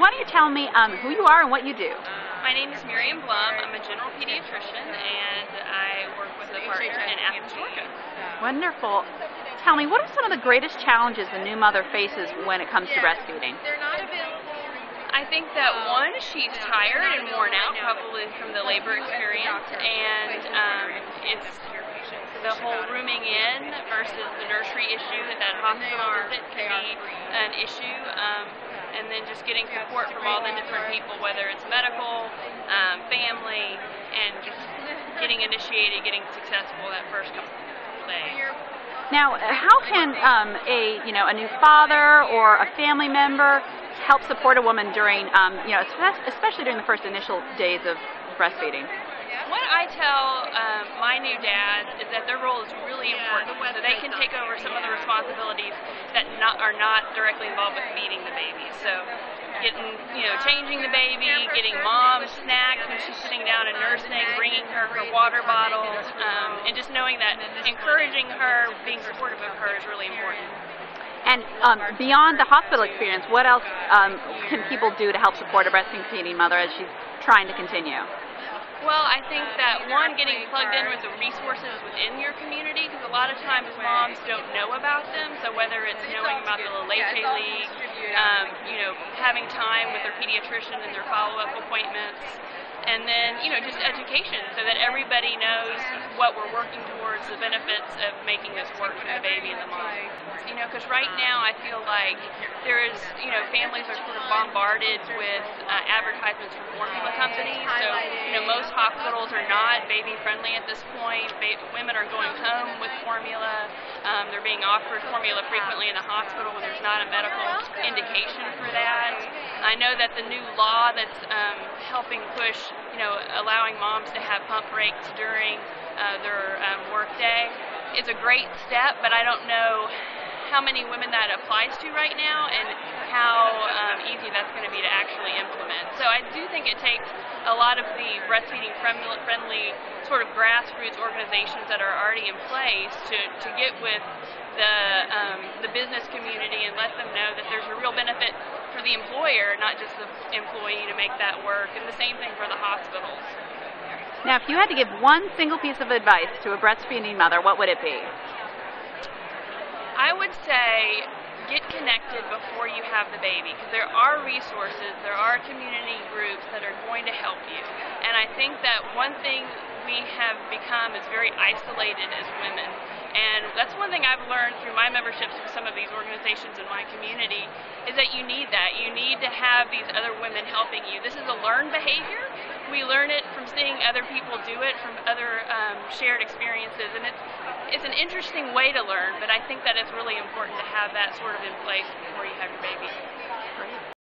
why don't you tell me who you are and what you do? My name is Miriam Blum. I'm a general pediatrician, and I work with a partner in Athens, Georgia. Wonderful. Tell me, what are some of the greatest challenges a new mother faces when it comes to breastfeeding? I think that one, she's tired and worn out, probably from the labor experience, and it's the whole rooming in versus the nursery issue that hospital visit can be an issue, and then just getting support from all the different people, whether it's medical, family, and just getting initiated, getting successful that first couple days. Now, how can a new father or a family member help support a woman during, especially during the first initial days of breastfeeding? What I tell my new dads is that their role is really important, so they can take over some of the responsibilities that are not directly involved with feeding the baby. So, changing the baby, getting mom snacks when she's sitting down and nursing, bringing her water bottles, and just knowing that encouraging her, being supportive of her is really important. And beyond the hospital experience, what else can people do to help support a breastfeeding mother as she's trying to continue? Well, I think that, one, getting plugged in with the resources within your community, because a lot of times moms don't know about them, so whether it's knowing about the Leche League, having time with their pediatrician and their follow-up appointments, and then, just education so that everybody knows what we're working towards, the benefits of making this work for the baby and the mom. Because right now I feel like there is, families are sort of bombarded with advertisements from formula companies. So, most hospitals are not baby friendly at this point. Women are going home with formula. They're being offered formula frequently in the hospital when there's not a medical indication for that. I know that the new law that's helping push, allowing moms to have pump breaks during their work day is a great step, but I don't know how many women that applies to right now and how easy that's going to be to actually implement. So I do think it takes a lot of the breastfeeding friendly sort of grassroots organizations that are already in place to get with the business community and let them know that there's a real benefit for the employer, not just the employee, to make that work, and the same thing for the hospitals. Now, if you had to give one single piece of advice to a breastfeeding mother, what would it be? I would say get connected before you have the baby, because there are resources, there are community groups that are going to help you. And I think that one thing we have become is very isolated as women. And that's one thing I've learned through my memberships with some of these organizations in my community, is that you need that. You need to have these other women helping you. This is a learned behavior. We learn it from seeing other people do it, from other shared experiences. And it's an interesting way to learn, but I think that it's really important to have that sort of in place before you have your baby.